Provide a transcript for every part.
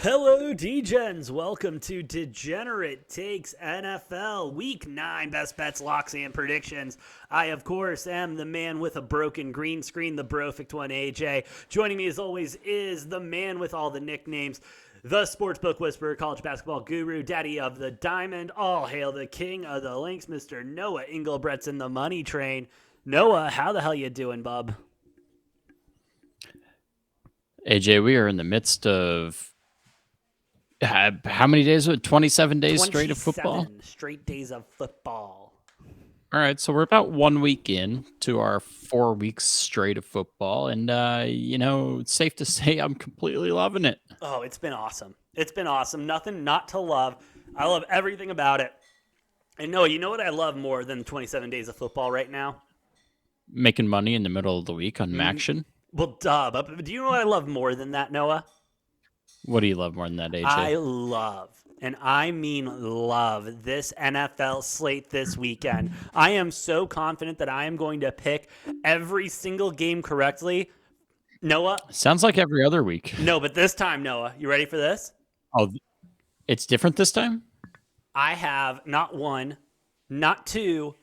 Hello, Degens. Welcome to Degenerate Takes NFL Week 9 Best Bets, Locks, and Predictions. I, of course, am the man with a broken green screen, the Brofict one, AJ. Joining me, as always, is the man with all the nicknames, the Sportsbook Whisperer, College Basketball Guru, Daddy of the Diamond. All hail the King of the Links, Mr. Noah Engelbrett's in the Money Train. Noah, how the hell you doing, bub? AJ, we are in the midst of how many days? 27 days straight of football. 27 straight days of football. All right, so we're about 1 week in to our 4 weeks straight of football, and it's safe to say I'm completely loving it. Oh, it's been awesome. It's been awesome. Nothing not to love. I love everything about it. And Noah, you know what I love more than 27 days of football right now? Making money in the middle of the week on Maction. Well, duh. But do you know what I love more than that, Noah? What do you love more than that, AJ? I love, and I mean love, this NFL slate this weekend. I am so confident that I am going to pick every single game correctly. Noah? Sounds like every other week. No, but this time, Noah, you ready for this? Oh, it's different this time? I have not one, not two,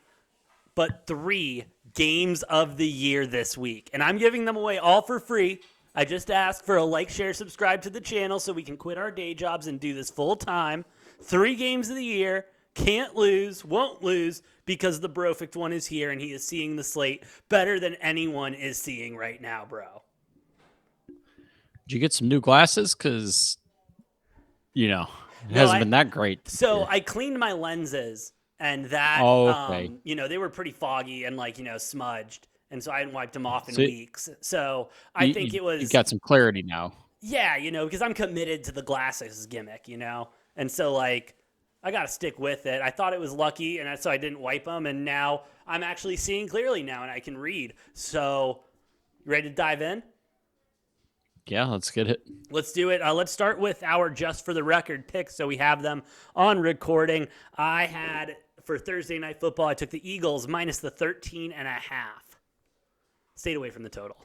but 3 games of the year this week. And I'm giving them away all for free. I just asked for a like, share, subscribe to the channel so we can quit our day jobs and do this full time. 3 games of the year. Can't lose, won't lose, because the Brofict one is here and he is seeing the slate better than anyone is seeing right now, bro. Did you get some new glasses? Because, it hasn't been that great. So I cleaned my lenses, and that, okay. They were pretty foggy and, smudged. And so I hadn't wiped them off in weeks. So I think it was... You got some clarity now. Yeah, because I'm committed to the glasses gimmick, And so, I got to stick with it. I thought it was lucky, and so I didn't wipe them. And now I'm actually seeing clearly now, and I can read. So, you ready to dive in? Yeah, let's get it. Let's do it. Let's start with our Just for the Record picks, so we have them on recording. I had, for Thursday Night Football, I took the Eagles minus the 13.5. Stayed away from the total.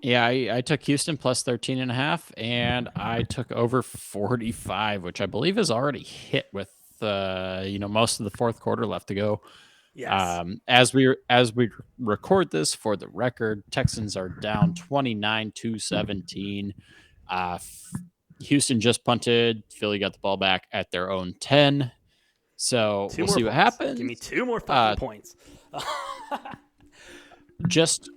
Yeah, I took Houston plus 13.5, and I took over 45, which I believe is already hit with most of the fourth quarter left to go. Yes. As we record this, for the record, Texans are down 29-17. Houston just punted. Philly got the ball back at their own 10. So we'll see what happens. Give me 2 more fucking points. Just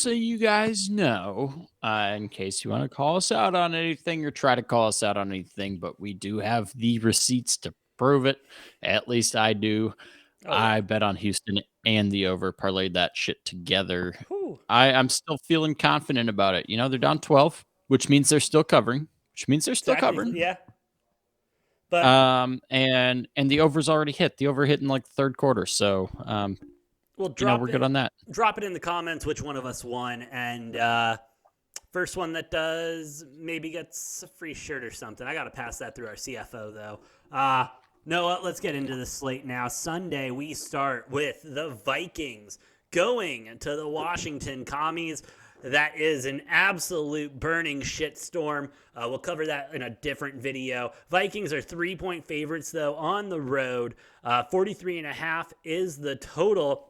so you guys know, in case you want to call us out on anything or try to call us out on anything, but we do have the receipts to prove it. At least I do. Oh. I bet on Houston and the over, parlayed that shit together. I'm still feeling confident about it. They're down 12, which means they're still covering. Covering. Yeah. But and the over's already hit. The over hit in the third quarter. So we're good on that. Drop it in the comments which one of us won, and first one that does maybe gets a free shirt or something. I got to pass that through our CFO though. Noah, let's get into the slate now. Sunday we start with the Vikings going to the Washington Commies. That is an absolute burning shitstorm. We'll cover that in a different video. Vikings are 3-point favorites though on the road. 43.5 is the total.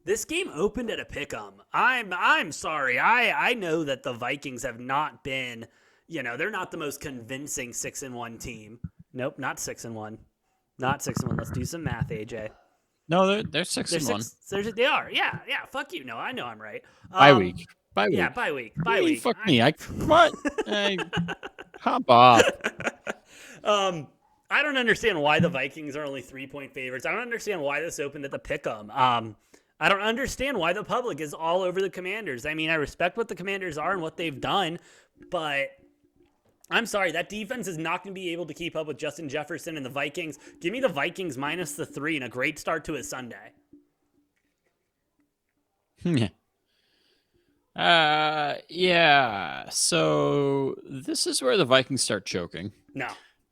This game opened at a pick'em. I'm sorry. I know that the Vikings have not been, they're not the most convincing 6-1 team. Nope, not 6-1. Not 6-1. Let's do some math, AJ. No, they're 6-1. They are. Yeah. Fuck you. No, I know I'm right. Bye week. Yeah, bye week. Fuck me. What? Hop off. I don't understand why the Vikings are only 3-point favorites. I don't understand why this opened at the pick'em. I don't understand why the public is all over the Commanders. I mean, I respect what the Commanders are and what they've done, but I'm sorry, that defense is not going to be able to keep up with Justin Jefferson and the Vikings. Give me the Vikings minus the 3 and a great start to a Sunday. Yeah. So this is where the Vikings start choking. No.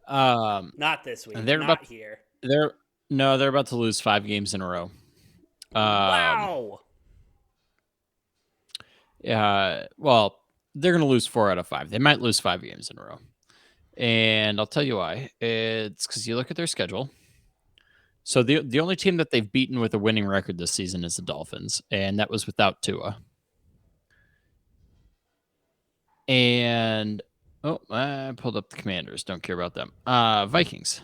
Not this week. They're not here. They're about to lose 5 games in a row. Wow. Well, they're going to lose 4 out of 5. They might lose 5 games in a row. And I'll tell you why. It's because you look at their schedule. So the only team that they've beaten with a winning record this season is the Dolphins, and that was without Tua. And I pulled up the Commanders. Don't care about them. Vikings.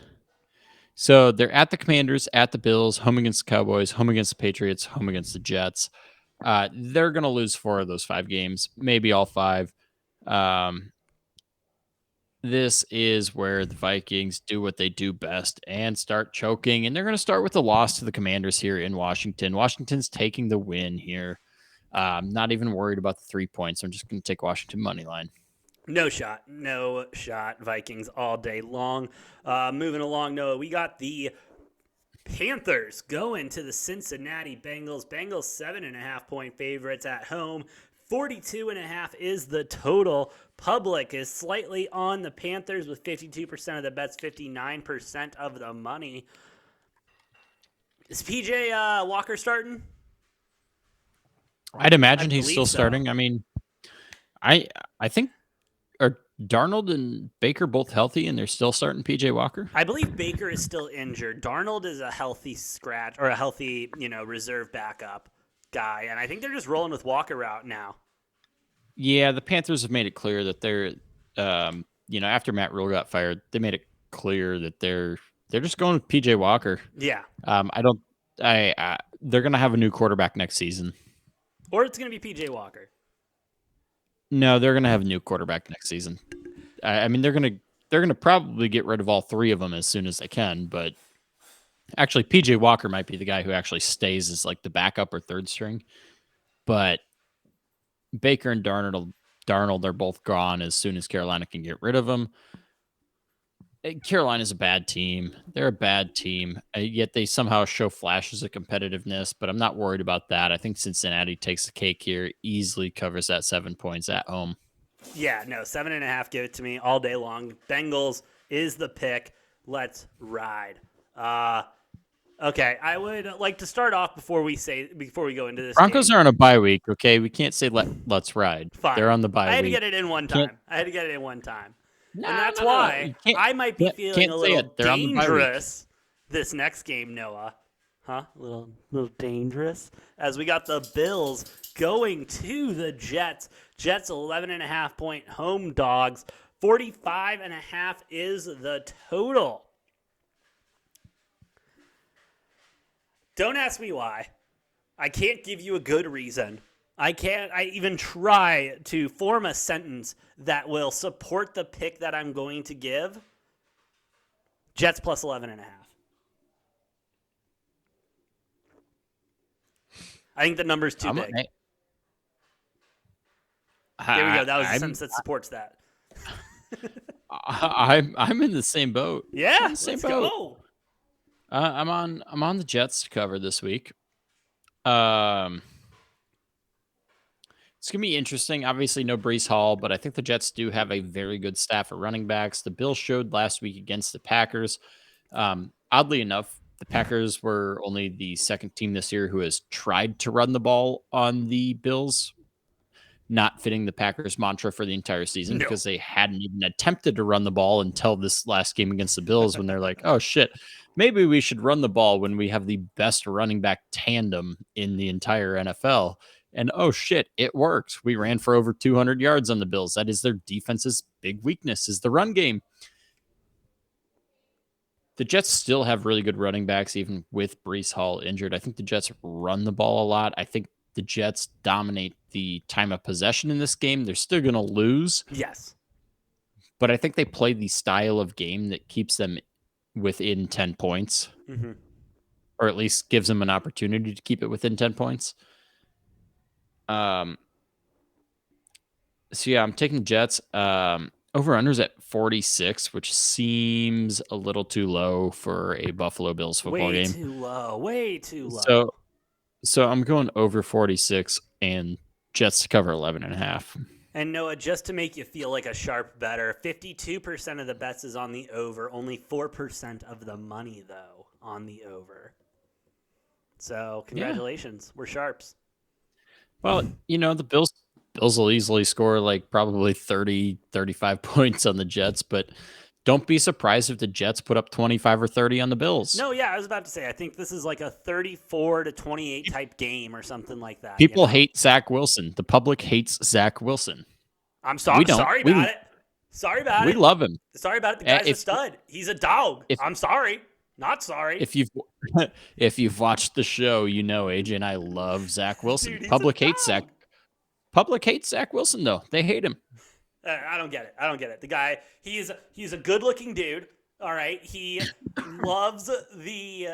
So they're at the Commanders, at the Bills, home against the Cowboys, home against the Patriots, home against the Jets. They're going to lose 4 of those 5 games, maybe all 5. This is where the Vikings do what they do best and start choking. And they're going to start with a loss to the Commanders here in Washington. Washington's taking the win here. I'm not even worried about the 3 points. I'm just going to take Washington money line. No shot. Vikings all day long. Moving along, Noah, we got the Panthers going to the Cincinnati Bengals. Bengals 7.5-point favorites at home. 42.5 is the total. Public is slightly on the Panthers with 52% of the bets, 59% of the money. Is PJ Walker starting? I'd imagine he's still starting. I mean, I think are Darnold and Baker both healthy and they're still starting PJ Walker? I believe Baker is still injured. Darnold is a healthy scratch or a healthy, reserve backup guy, and I think they're just rolling with Walker out now. Yeah, the Panthers have made it clear that they're, after Matt Rule got fired, they made it clear that they're just going with PJ Walker. Yeah. They're gonna have a new quarterback next season, or it's gonna be PJ Walker. No, they're gonna have a new quarterback next season. I mean, they're gonna probably get rid of all 3 of them as soon as they can, but actually, PJ Walker might be the guy who actually stays as like the backup or third string, but Baker and Darnold are both gone as soon as Carolina can get rid of them. Carolina's a bad team. They're a bad team, yet they somehow show flashes of competitiveness, but I'm not worried about that. I think Cincinnati takes the cake here, easily covers that 7 points at home. Yeah, no, 7.5, give it to me all day long. Bengals is the pick. Let's ride. Okay, I would like to start off before we go into this. Broncos are on a bye week, okay? We can't say let's ride. Fine. They're on the bye week. I had to get it in one time. And that's why I might be feeling a little dangerous this next game, Noah. Huh? A little dangerous. As we got the Bills going to the Jets. Jets 11.5-point home dogs. 45.5 is the total. Don't ask me why. I can't give you a good reason. I even try to form a sentence that will support the pick that I'm going to give. Jets plus 11.5. I think the number's too big. There we go. That was a sentence that supports that. I'm in the same boat. Yeah, let's go. I'm on the Jets to cover this week. It's going to be interesting. Obviously, no Breece Hall, but I think the Jets do have a very good staff of running backs. The Bills showed last week against the Packers. Oddly enough, the Packers were only the second team this year who has tried to run the ball on the Bills, not fitting the Packers mantra for the entire season because they hadn't even attempted to run the ball until this last game against the Bills when they're like, oh, shit, maybe we should run the ball when we have the best running back tandem in the entire NFL. And oh shit, it worked. We ran for over 200 yards on the Bills. That is their defense's big weakness, is the run game. The Jets still have really good running backs, even with Breece Hall injured. I think the Jets run the ball a lot. I think the Jets dominate the time of possession in this game. They're still going to lose. Yes. But I think they play the style of game that keeps them within 10 points. Mm-hmm. Or at least gives them an opportunity to keep it within 10 points. So yeah, I'm taking the Jets. Over-under's at 46, which seems a little too low for a Buffalo Bills football game. Way too low. So I'm going over 46 and Jets to cover 11.5. And Noah, just to make you feel like a sharp better, 52% of the bets is on the over. Only 4% of the money, though, on the over. So congratulations. Yeah. We're sharps. Well, the Bills will easily score like probably 30, 35 points on the Jets, but don't be surprised if the Jets put up 25 or 30 on the Bills. No, yeah, I was about to say, I think this is like a 34-28 type game or something like that. People hate Zach Wilson. The public hates Zach Wilson. I'm We don't. sorry about it. Sorry about it. We love him. Sorry about it. The guy's a stud. He's a dog. I'm sorry. Not sorry. If you've watched the show, you know AJ and I love Zach Wilson. Dude, Public hates Zach Wilson though. They hate him. I don't get it. The guy, he's a good-looking dude. All right, he loves the,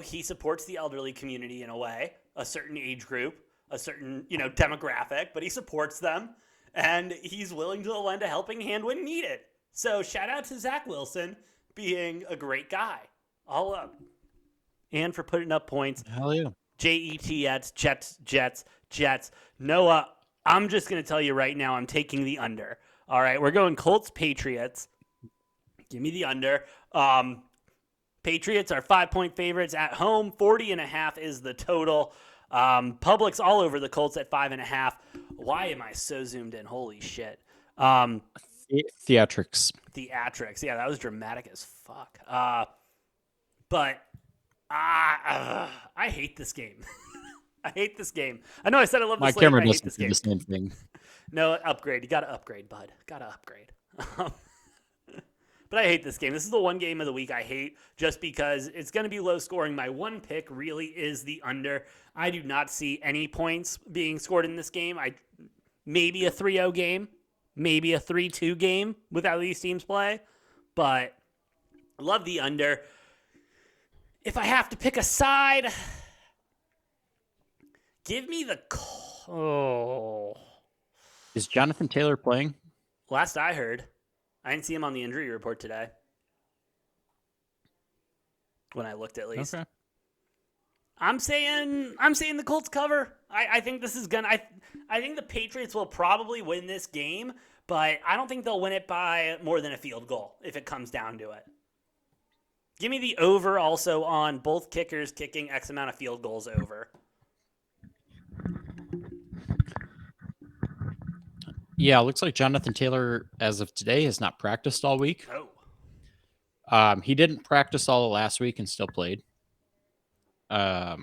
he supports the elderly community in a way, a certain age group, a certain demographic, but he supports them, and he's willing to lend a helping hand when needed. So shout out to Zach Wilson being a great guy, all up, and for putting up points. Hell yeah. Jets. Noah, I'm just going to tell you right now, I'm taking the under. All right, we're going Colts Patriots. Give me the under. Patriots are 5-point favorites at home. 40.5 is the total. Public's all over the Colts at 5.5. Why am I so zoomed in? Holy shit. Theatrics. Yeah, that was dramatic as fuck. But I hate this game. I hate this game. I know I said I love this game. My camera doesn't do the same thing. No, upgrade. You got to upgrade, bud. Got to upgrade. But I hate this game. This is the one game of the week I hate just because it's going to be low scoring. My one pick really is the under. I do not see any points being scored in this game. Maybe a 3-0 game, maybe a 3-2 game with how these teams play, but I love the under. If I have to pick a side, give me the... Is Jonathan Taylor playing? Last I heard. I didn't see him on the injury report today. When I looked, at least. Okay. I'm saying the Colts cover. I think this is I think the Patriots will probably win this game, but I don't think they'll win it by more than a field goal if it comes down to it. Give me the over also on both kickers kicking X amount of field goals over. Yeah, it looks like Jonathan Taylor, as of today, has not practiced all week. Oh. He didn't practice all of last week and still played. I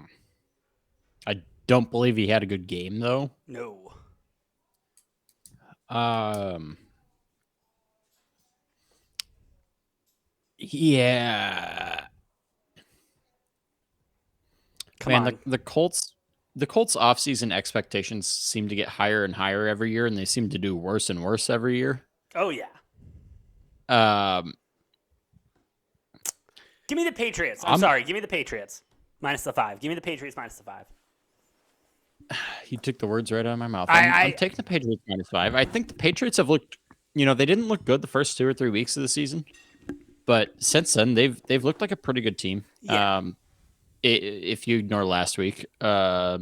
don't believe he had a good game, though. No. Yeah. Come on. The Colts offseason expectations seem to get higher and higher every year, and they seem to do worse and worse every year. Oh, yeah. Give me the Patriots. I'm sorry. Give me the Patriots. Minus the 5. Give me the Patriots minus the 5. He took the words right out of my mouth. I'm taking the Patriots minus 5. I think the Patriots have looked, they didn't look good the first 2 or 3 weeks of the season, but since then they've looked like a pretty good team. Yeah. If you ignore last week. Yeah,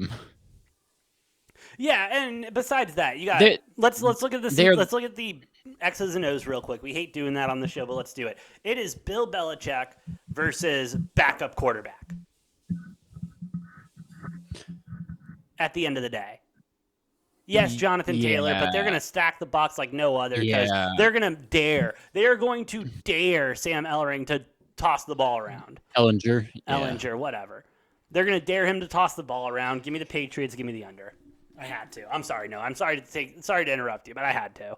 and besides that, you got let's look at this. Let's look at the X's and O's real quick. We hate doing that on the show, but let's do it. It is Bill Belichick versus backup quarterback. At the end of the day. Yes, Jonathan Taylor, but they're going to stack the box like no other because they're going to dare. They are going to dare Sam Ellering to toss the ball around. Ellinger, whatever. They're going to dare him to toss the ball around. Give me the Patriots. Give me the under. I had to. I'm sorry. No, I'm sorry to interrupt you, but I had to.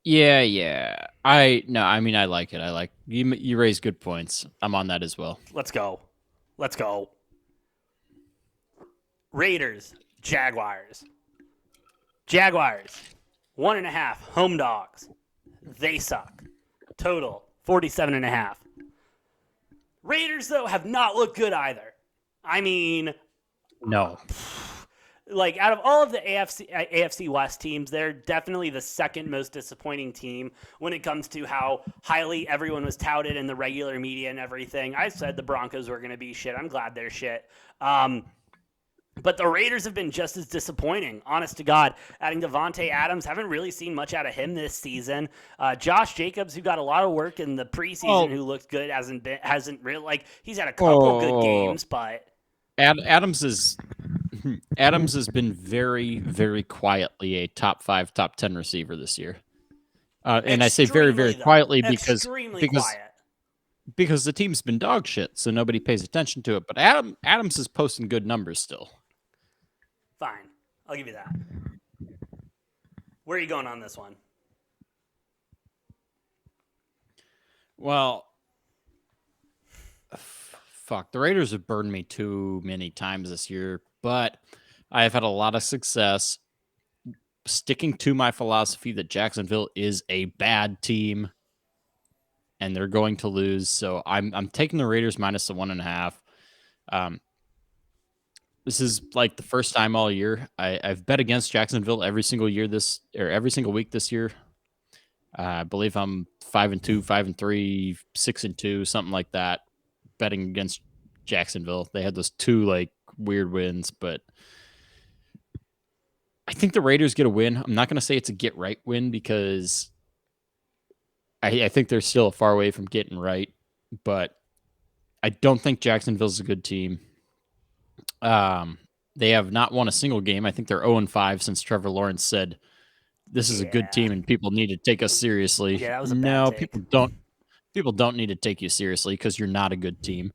Yeah. I like it. You raise good points. I'm on that as well. Let's go. Raiders, Jaguars. 1.5 home dogs. They suck. Total 47.5. Raiders, though, have not looked good either. I mean, no. Like, out of all of the AFC West teams, they're definitely the second most disappointing team when it comes to how highly everyone was touted in the regular media and everything. I said the Broncos were going to be shit. I'm glad they're shit. But the Raiders have been just as disappointing, honest to God. Adding Devontae Adams, haven't really seen much out of him this season. Josh Jacobs, who got a lot of work in the preseason, who looked good, hasn't really, he's had a couple good games, but Adams is Adams has been very, very quietly a top 5, top 10 receiver this year. And I say very, very quietly quiet. because the team's been dog shit, so nobody pays attention to it. But Adams is posting good numbers still. Fine. I'll give you that. Where are you going on this one? Well, fuck. The Raiders have burned me too many times this year, but I have had a lot of success sticking to my philosophy that Jacksonville is a bad team and they're going to lose. So I'm taking the Raiders minus the 1.5. This is like the first time all year I've bet against Jacksonville every single week this year. I believe I'm 5-2, 5-3, 6-2, something like that. Betting against Jacksonville. They had those 2 like weird wins, but I think the Raiders get a win. I'm not going to say it's a get right win because I think they're still far away from getting right, but I don't think Jacksonville's a good team. They have not won a single game. I think they're 0-5 since Trevor Lawrence said this is a good team and people need to take us seriously. Yeah, that was a bad take. People don't need to take you seriously because you're not a good team.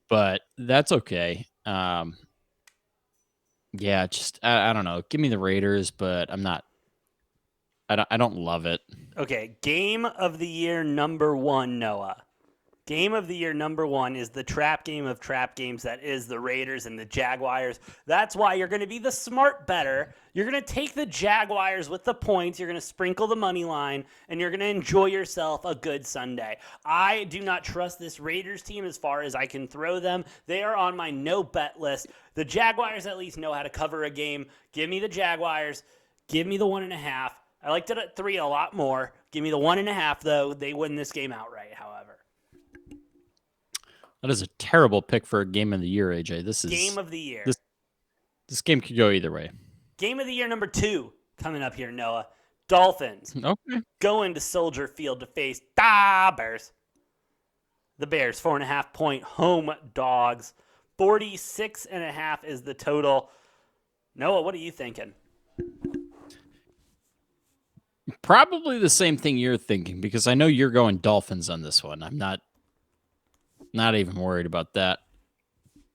But that's okay. Yeah, just I don't know. Give me the Raiders, but I'm not. I don't love it. Okay, game of the year number 1, Noah. Game of the year number 1 is the trap game of trap games that is the Raiders and the Jaguars. That's why you're going to be the smart bettor. You're going to take the Jaguars with the points. You're going to sprinkle the money line, and you're going to enjoy yourself a good Sunday. I do not trust this Raiders team as far as I can throw them. They are on my no-bet list. The Jaguars at least know how to cover a game. Give me the Jaguars. Give me the 1.5. I liked it at 3 a lot more. Give me the 1.5, though. They win this game outright, however. That is a terrible pick for a game of the year, AJ. This is game of the year. This game could go either way. Game of the year number 2 coming up here, Noah. Dolphins. Okay. Going to Soldier Field to face the Bears. The Bears, 4.5-point home dogs. 46.5 is the total. Noah, what are you thinking? Probably the same thing you're thinking because I know you're going Dolphins on this one. I'm not even worried about that.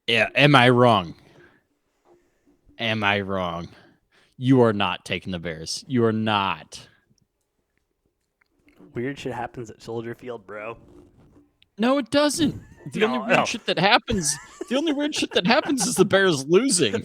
Yeah, am I wrong? You are not taking the Bears. You are not. Weird shit happens at Soldier Field, bro. No, it doesn't. The only weird shit that happens is the Bears losing.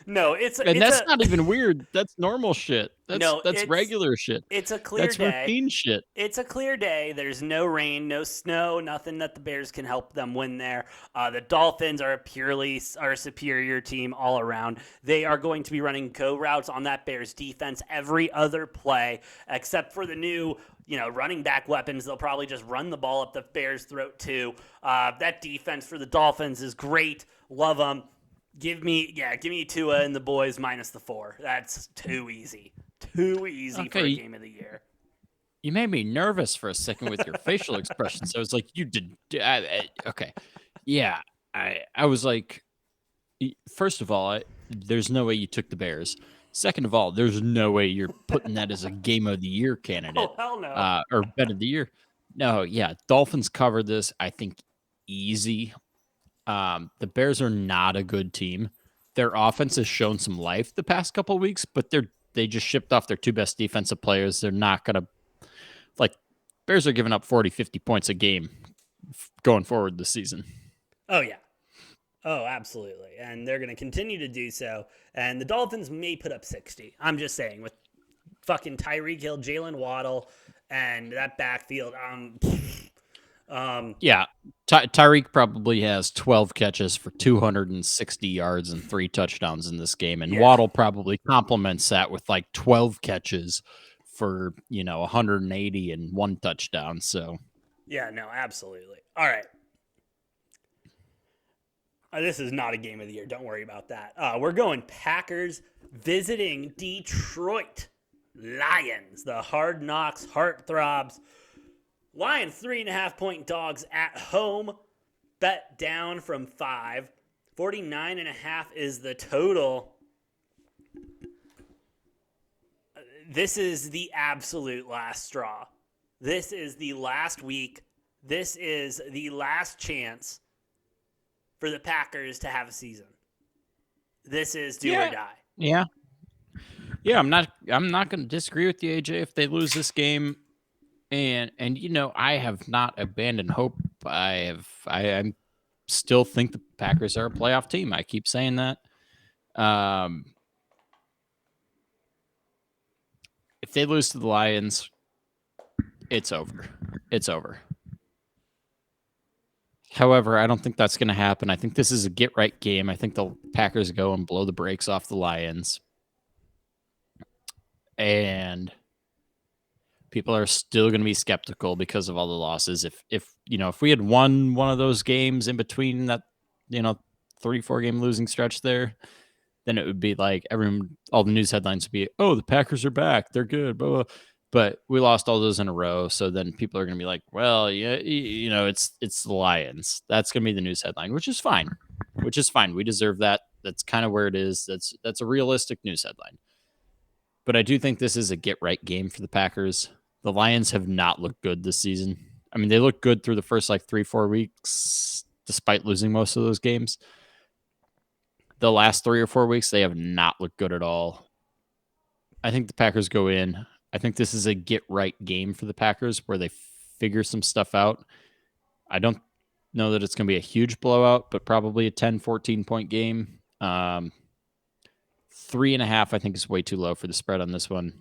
No, that's not even weird. That's normal shit. That's regular shit. It's a clear day. That's routine shit. It's a clear day. There's no rain, no snow, nothing that the Bears can help them win there. The Dolphins are a superior team all around. They are going to be running go routes on that Bears defense every other play, except for the new running back weapons. They'll probably just run the ball up the Bears' throat too. That defense for the Dolphins is great. Love them. Give me Tua and the boys minus the 4. That's too easy. Too easy for a game of the year. You made me nervous for a second with your facial expressions. I was like, you did. Okay. Yeah. I was like, first of all, there's no way you took the Bears. Second of all, there's no way you're putting that as a game of the year candidate. Oh, hell no. Or bet of the year. No, yeah. Dolphins covered this, I think, easy. The Bears are not a good team. Their offense has shown some life the past couple of weeks, but they just shipped off their 2 best defensive players. They're not going to Bears are giving up 40, 50 points a game going forward this season. Oh, yeah. Oh, absolutely. And they're going to continue to do so. And the Dolphins may put up 60. I'm just saying, with fucking Tyreek Hill, Jalen Waddle, and that backfield, yeah, Tyreek probably has 12 catches for 260 yards and 3 touchdowns in this game, and Waddle probably complements that with 12 catches for 180 and 1 touchdown. So yeah, no, absolutely. All right, this is not a game of the year. Don't worry about that. We're going Packers visiting Detroit Lions, the Hard Knocks Heartthrobs. Lions 3.5-point dogs at home. Bet down from 5. 49.5 is the total. This is the absolute last straw. This is the last week. This is the last chance for the Packers to have a season. This is do or die. Yeah. Yeah, I'm not going to disagree with you, AJ, if they lose this game. And I have not abandoned hope. I still think the Packers are a playoff team. I keep saying that. If they lose to the Lions, it's over. It's over. However, I don't think that's going to happen. I think this is a get-right game. I think the Packers go and blow the brakes off the Lions. And people are still going to be skeptical because of all the losses. If we had won one of those games in between that, 3-4 game losing stretch there, then it would be like all the news headlines would be, oh, the Packers are back. They're good. Blah, blah. But we lost all those in a row. So then people are going to be like, well, yeah, it's the Lions. That's going to be the news headline, which is fine. We deserve that. That's kind of where it is. That's a realistic news headline. But I do think this is a get-right game for the Packers. The Lions have not looked good this season. I mean, they looked good through the first 3-4 weeks, despite losing most of those games. The last 3 or 4 weeks, they have not looked good at all. I think the Packers go in. I think this is a get-right game for the Packers where they figure some stuff out. I don't know that it's going to be a huge blowout, but probably a 10, 14-point game. 3.5, I think, is way too low for the spread on this one.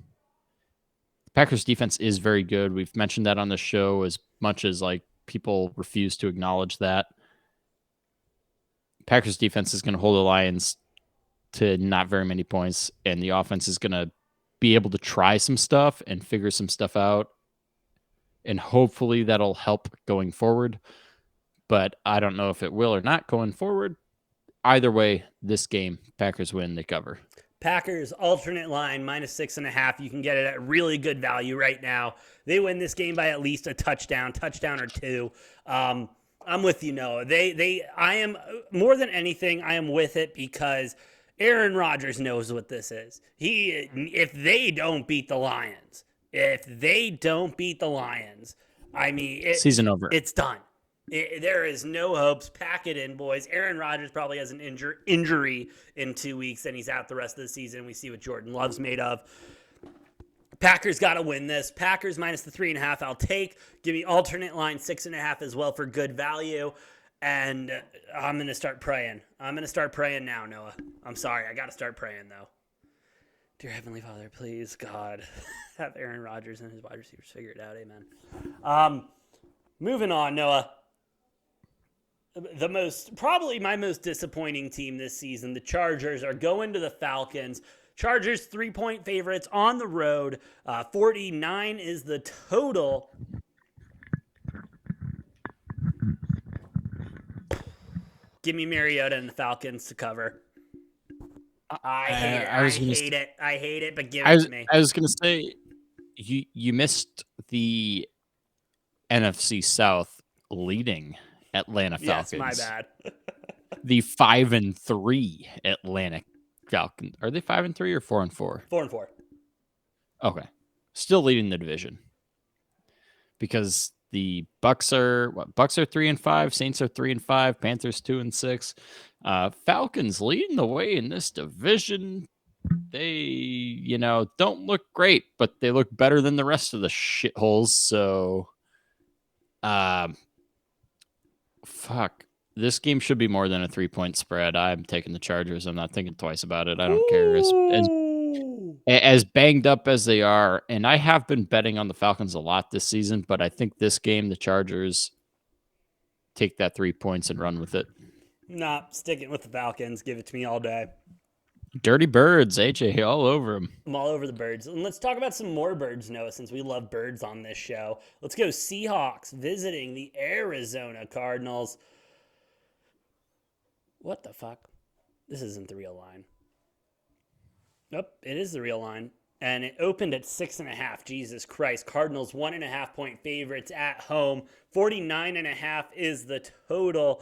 The Packers defense is very good. We've mentioned that on the show as much as people refuse to acknowledge that. Packers defense is going to hold the Lions to not very many points, and the offense is going to be able to try some stuff and figure some stuff out, and hopefully that'll help going forward. But I don't know if it will or not going forward. Either way, this game, Packers win, they cover. Packers alternate line -6.5. You can get it at really good value right now. They win this game by at least a touchdown or two. I'm with you, Noah. I am more than anything. I am with it because Aaron Rodgers knows what this is. If they don't beat the Lions, I mean, season over. It's done. There is no hopes. Pack it in, boys. Aaron Rodgers probably has an injury in 2 weeks, and he's out the rest of the season. We see what Jordan Love's made of. Packers got to win this. Packers -3.5. I'll take. Give me alternate line 6.5 as well for good value. And I'm going to start praying. I'm going to start praying now, Noah. I'm sorry. I got to start praying, though. Dear Heavenly Father, please, God, have Aaron Rodgers and his wide receivers figure it out. Amen. Moving on, Noah. Probably my most disappointing team this season, the Chargers, are going to the Falcons. Chargers 3-point favorites on the road. 49 is the total. Give me Mariota and the Falcons to cover. I hate it, but give it to me. I was going to say, you missed the NFC South leading Atlanta Falcons. Yes, my bad. The 5-3 Atlanta Falcons. Are they 5-3 or 4-4? 4-4. Okay. Still leading the division. Because the Bucks are 3-5, Saints are 3-5, Panthers 2-6. Falcons leading the way in this division. They, don't look great, but they look better than the rest of the shitholes. So, fuck. This game should be more than a 3-point spread. I'm taking the Chargers. I'm not thinking twice about it. I don't care. As banged up as they are, and I have been betting on the Falcons a lot this season, but I think this game, the Chargers take that 3 points and run with it. Nah, sticking with the Falcons. Give it to me all day. Dirty Birds, AJ, all over them. I'm all over the birds. And let's talk about some more birds, Noah, since we love birds on this show. Let's go Seahawks visiting the Arizona Cardinals. What the fuck? This isn't the real line. Nope, it is the real line. and it opened at 6.5. Jesus Christ. Cardinals 1.5-point favorites at home. 49.5 is the total.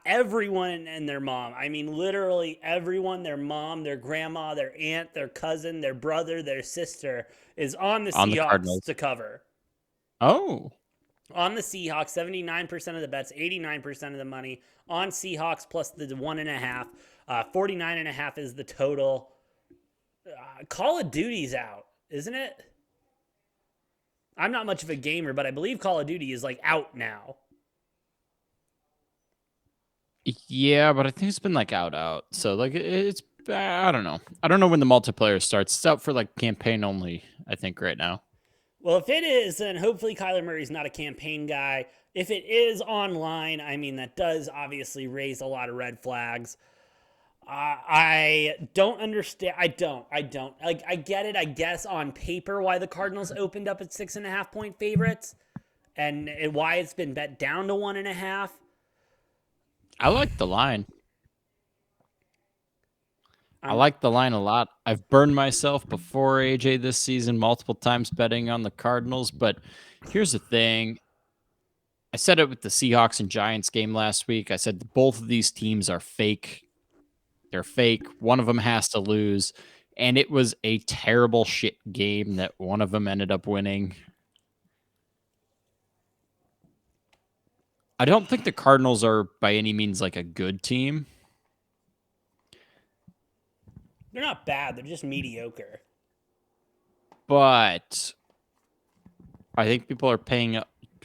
Everyone and their mom. I mean, literally everyone, their mom, their grandma, their aunt, their cousin, their brother, their sister is on the Seahawks to cover. Oh. On the Seahawks, 79% of the bets, 89% of the money on Seahawks plus the 1.5. 49.5 is the total. Call of Duty's out, isn't it? I'm not much of a gamer, but I believe Call of Duty is like out now. Yeah, but I think it's been like out. So like it's I don't know. I don't know when the multiplayer starts. It's out for like campaign only, I think, right now. Well, if it is, then hopefully Kyler Murray's not a campaign guy. If it is online, I mean, that does obviously raise a lot of red flags. I don't understand. I don't. Like, I get it, I guess, on paper why the Cardinals opened up at 6.5-point favorites and why it's been bet down to 1.5. I like the line. I like the line a lot. I've burned myself before, AJ, this season multiple times betting on the Cardinals. But here's the thing. I said it with the Seahawks and Giants game last week. I said both of these teams are fake. They're fake. One of them has to lose. And it was a terrible shit game that one of them ended up winning. I don't think the Cardinals are by any means like a good team. They're not bad. They're just mediocre. But I think people are paying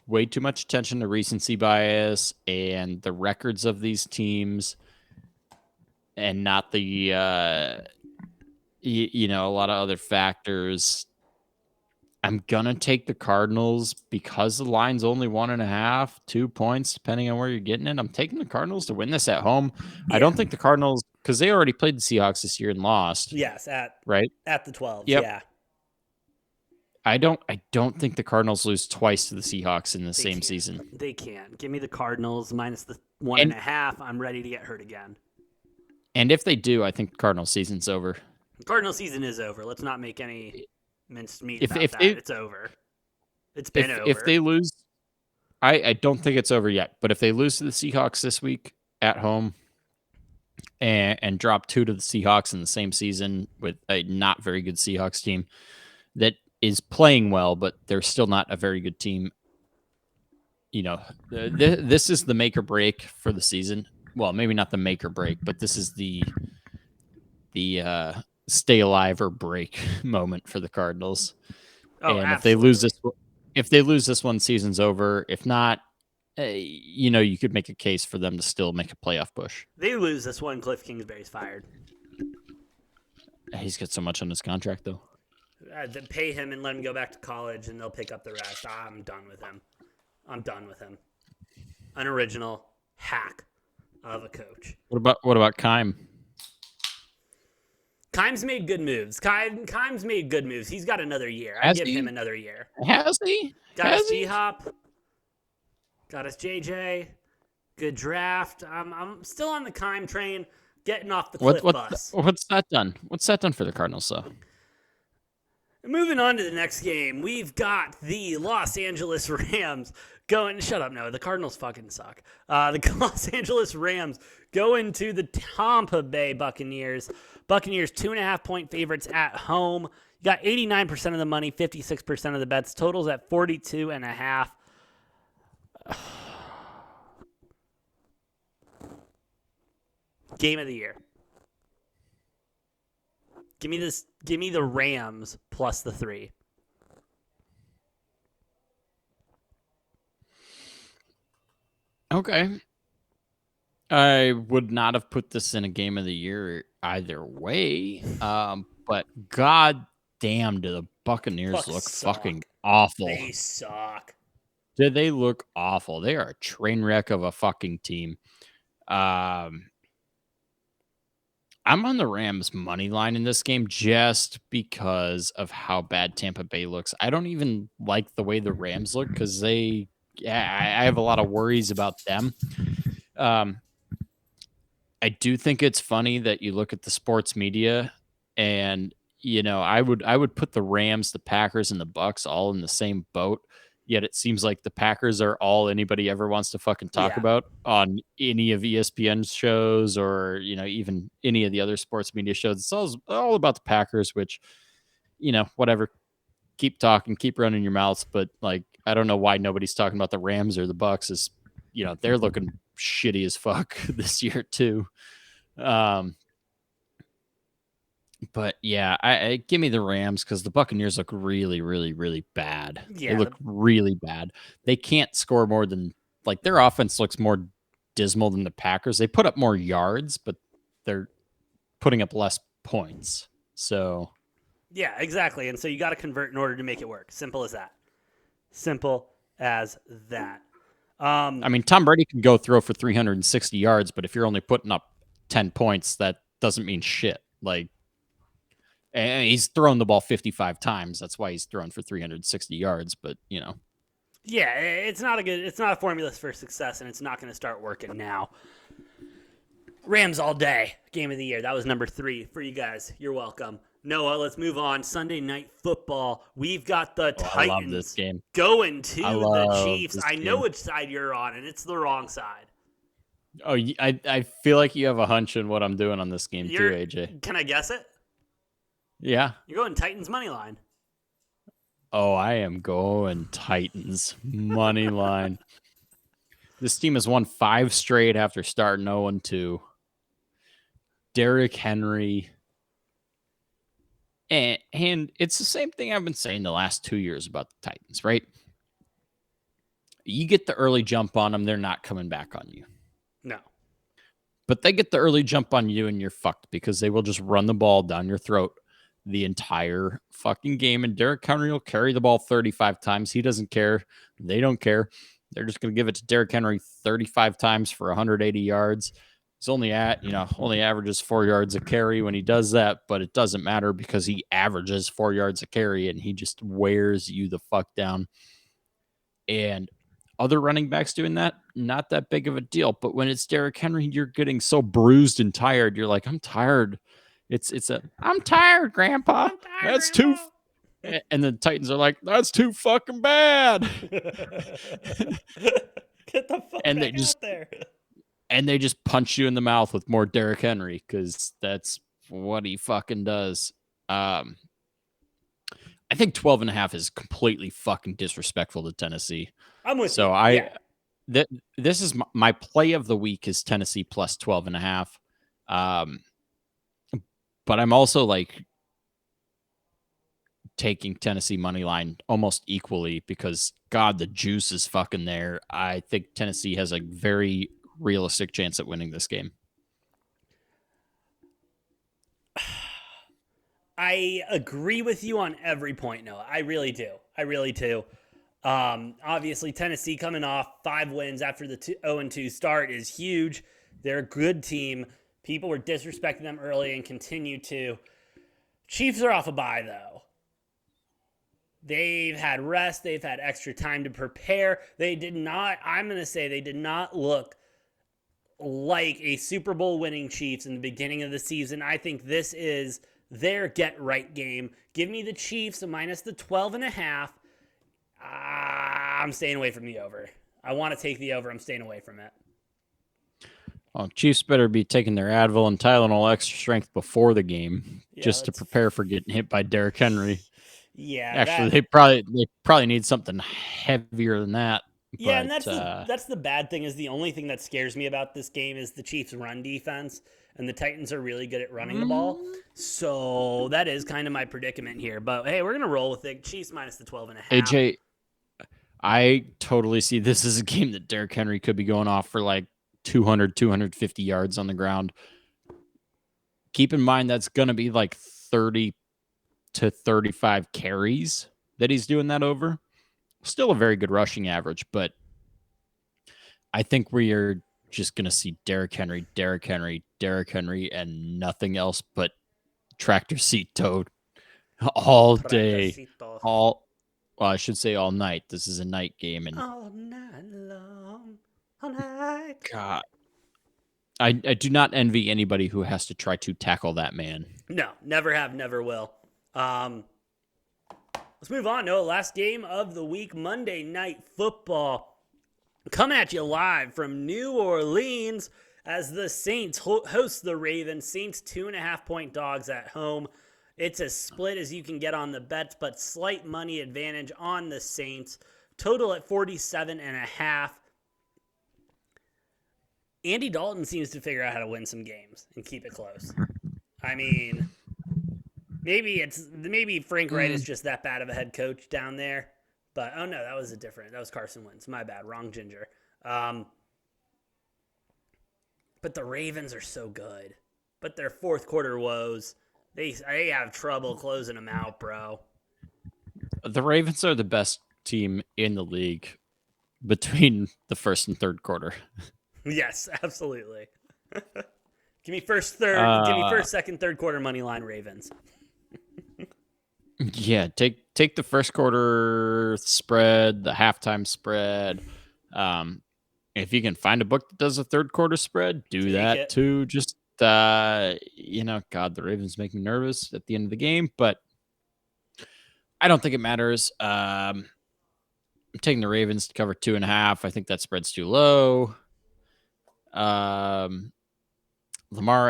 way too much attention to recency bias and the records of these teams and not the, a lot of other factors. I'm going to take the Cardinals because the line's only 1.5, 2 points, depending on where you're getting it. I'm taking the Cardinals to win this at home. Yeah. I don't think the Cardinals, because they already played the Seahawks this year and lost. Yes, at the 12. Yep. Yeah. I don't think the Cardinals lose twice to the Seahawks in the same season. They can't. Give me the Cardinals minus the 1.5. I'm ready to get hurt again. And if they do, I think the Cardinal season's over. Cardinal season is over. Let's not make any minced meat about that. It's over. It's been over. If they lose, I don't think it's over yet. But if they lose to the Seahawks this week at home and drop 2 to the Seahawks in the same season with a not very good Seahawks team that is playing well, but they're still not a very good team. This is the make or break for the season. Well, maybe not the make or break, but this is the stay alive or break moment for the Cardinals. Oh, and absolutely. if they lose this one, season's over. If not, you could make a case for them to still make a playoff push. They lose this one, Cliff Kingsbury's fired. He's got so much on his contract, though. Pay him and let him go back to college, and they'll pick up the rest. I'm done with him. Unoriginal hack of a coach. What about Keim? Keim's made good moves. Keim's made good moves. He's got another year. I give him another year. Has he? Got us G-Hop. Got us JJ. Good draft. I'm still on the Keim train, getting off the cliff bus. What's that done? What's that done for the Cardinals, though? Moving on to the next game, we've got the Los Angeles Rams going. Shut up, no. The Cardinals fucking suck. The Los Angeles Rams going to the Tampa Bay Buccaneers. Buccaneers 2.5-point favorites at home. You got 89% of the money, 56% of the bets. Totals at 42.5. Game of the year. Give me the Rams plus the 3. Okay. I would not have put this in a game of the year either way. But god damn, do the Buccaneers look fucking awful. They suck. Did they look awful? They are a train wreck of a fucking team. I'm on the Rams money line in this game just because of how bad Tampa Bay looks. I don't even like the way the Rams look because I have a lot of worries about them. I do think it's funny that you look at the sports media and I would put the Rams, the Packers, and the Bucks all in the same boat. Yet it seems like the Packers are all anybody ever wants to fucking talk Yeah. about on any of ESPN's shows or even any of the other sports media shows. It's all about the Packers, which whatever. Keep talking, keep running your mouths, but like I don't know why nobody's talking about the Rams or the Bucks. Is they're looking shitty as fuck this year too. But yeah, I give me the Rams because the Buccaneers look really, really, really bad. They Yeah. look really bad. They can't score more than their offense looks more dismal than the Packers. They put up more yards, but they're putting up less points. So Yeah, exactly. And so you got to convert in order to make it work. Simple as that. Simple as that. I mean, Tom Brady can go throw for 360 yards, but if you're only putting up 10 points, that doesn't mean shit. And he's thrown the ball 55 times. That's why he's thrown for 360 yards. But Yeah, it's not a formula for success, and it's not going to start working now. Rams all day, game of the year. That was number 3 for you guys. You're welcome. Noah, let's move on. Sunday night football. We've got the Titans I love this game. going to the Chiefs. This I know game. which side you're on, and it's the wrong side. Oh, I feel like you have a hunch in what I'm doing on this game too, AJ. Can I guess it? Yeah. You're going Titans money line. Oh, I am going Titans money line. This team has won 5 straight after starting 0-2. Derrick Henry. And it's the same thing I've been saying the last 2 years about the Titans, right? You get the early jump on them, they're not coming back on you. No. But they get the early jump on you and you're fucked because they will just run the ball down your throat the entire fucking game. And Derrick Henry will carry the ball 35 times. He doesn't care. They don't care. They're just going to give it to Derrick Henry 35 times for 180 yards. He's only averages 4 yards a carry when he does that, but it doesn't matter because he averages 4 yards a carry and he just wears you the fuck down. And other running backs doing that, not that big of a deal. But when it's Derrick Henry, you're getting so bruised and tired. You're like, I'm tired. I'm tired, Grandpa. That's too. And the Titans are like, that's too fucking bad. Get the fuck out there. And they just punch you in the mouth with more Derrick Henry because that's what he fucking does. I think 12.5 is completely fucking disrespectful to Tennessee. I'm with so you. This is my play of the week is Tennessee plus 12.5. But I'm also taking Tennessee money line almost equally because God, the juice is fucking there. I think Tennessee has a very realistic chance at winning this game. I agree with you on every point, Noah. I really do. Obviously, Tennessee coming off 5 wins after the 0-2 start is huge. They're a good team. People were disrespecting them early and continue to. Chiefs are off a bye, though. They've had rest. They've had extra time to prepare. They did not look like a Super Bowl winning Chiefs in the beginning of the season. I think this is their get-right game. Give me the Chiefs minus the 12.5. I'm staying away from the over. I want to take the over. I'm staying away from it. Well, Chiefs better be taking their Advil and Tylenol extra strength before the game just to prepare for getting hit by Derrick Henry. Yeah, actually, they probably need something heavier than that. Yeah, but, and that's the bad thing. Is the only thing that scares me about this game is the Chiefs' run defense, and the Titans are really good at running the ball. So that is kind of my predicament here. But hey, we're gonna roll with it. Chiefs minus the 12.5. AJ, I totally see this as a game that Derrick Henry could be going off for 200, 250 yards on the ground. Keep in mind that's going to be 30 to 35 carries that he's doing that over. Still a very good rushing average, but I think we are just going to see Derrick Henry, and nothing else but tractor seat toad all day. I should say all night. This is a night game. And all night long. All night. God. I do not envy anybody who has to try to tackle that man. No, never have, never will. Let's move on. No, last game of the week, Monday Night Football. Come at you live from New Orleans as the Saints host the Ravens. Saints 2.5-point dogs at home. It's as split as you can get on the bets, but slight money advantage on the Saints. Total at 47.5. Andy Dalton seems to figure out how to win some games and keep it close. I mean, maybe Frank Wright is just that bad of a head coach down there. But, oh no, that was Carson Wentz. My bad, wrong ginger. But the Ravens are so good. But their fourth quarter woes, they have trouble closing them out, bro. The Ravens are the best team in the league between the first and third quarter. Yes, absolutely. Give me first, second, third quarter money line Ravens. Yeah, take the first quarter spread, the halftime spread. If you can find a book that does a third quarter spread, do that too. Just God, the Ravens make me nervous at the end of the game, but I don't think it matters. I'm taking the Ravens to cover 2.5. I think that spread's too low. Lamar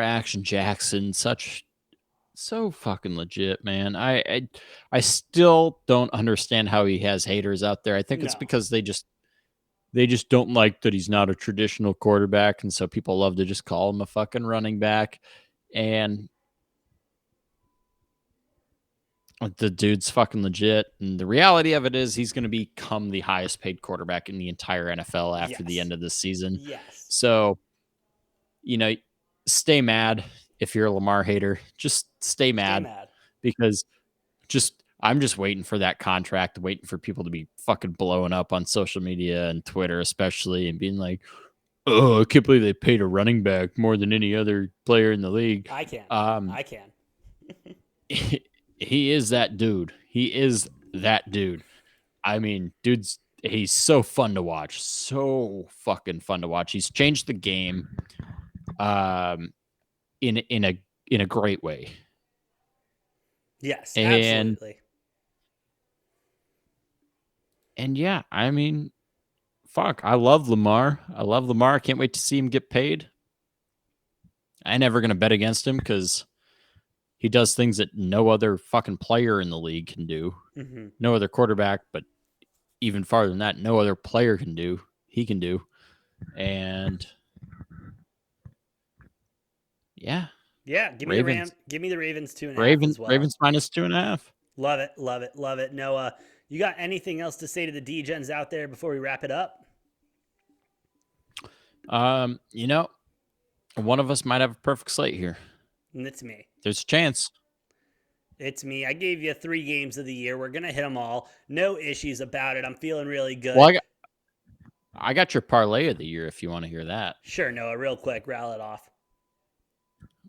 Action Jackson, so fucking legit, man. I still don't understand how he has haters out there. I think it's because they just don't like that he's not a traditional quarterback, and so people love to just call him a fucking running back. And the dude's fucking legit. And the reality of it is he's going to become the highest paid quarterback in the entire NFL after the end of this season. Yes. So, stay mad if you're a Lamar hater. Just stay mad. Because I'm just waiting for that contract, waiting for people to be fucking blowing up on social media and Twitter especially and being like, oh, I can't believe they paid a running back more than any other player in the league. I can. He is that dude. I mean, he's so fun to watch. So fucking fun to watch. He's changed the game in a great way. Yes, absolutely. And yeah, I mean, fuck, I love Lamar. I can't wait to see him get paid. I ain't never going to bet against him because he does things that no other fucking player in the league can do. Mm-hmm. No other quarterback, but even farther than that, no other player can do. He can do. And yeah. Yeah, give me the Ravens 2.5 as well. Ravens minus 2.5. Love it. Noah, you got anything else to say to the Degens out there before we wrap it up? One of us might have a perfect slate here. And it's me. There's a chance. It's me. I gave you 3 games of the year. We're going to hit them all. No issues about it. I'm feeling really good. Well, I got your parlay of the year if you want to hear that. Sure, Noah. Real quick. Rattle it off.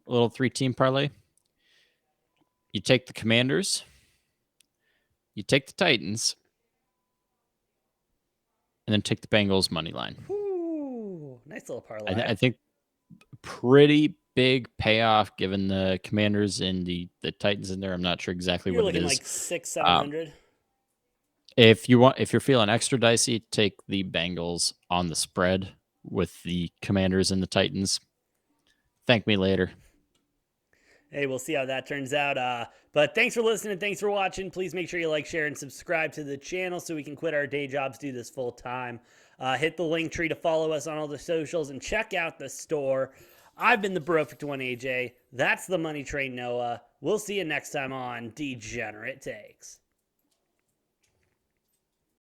A little 3-team parlay. You take the Commanders. You take the Titans. And then take the Bengals money line. Ooh, nice little parlay. I think pretty big payoff given the Commanders and the Titans in there. I'm not sure exactly what it is. You're looking like 600-700. If you're feeling extra dicey, take the Bengals on the spread with the Commanders and the Titans. Thank me later. Hey, we'll see how that turns out. But thanks for listening. Thanks for watching. Please make sure you like, share, and subscribe to the channel so we can quit our day jobs, do this full time. Hit the link tree to follow us on all the socials and check out the store. I've been the Perfect One, AJ. That's the Money Train, Noah. We'll see you next time on Degenerate Takes.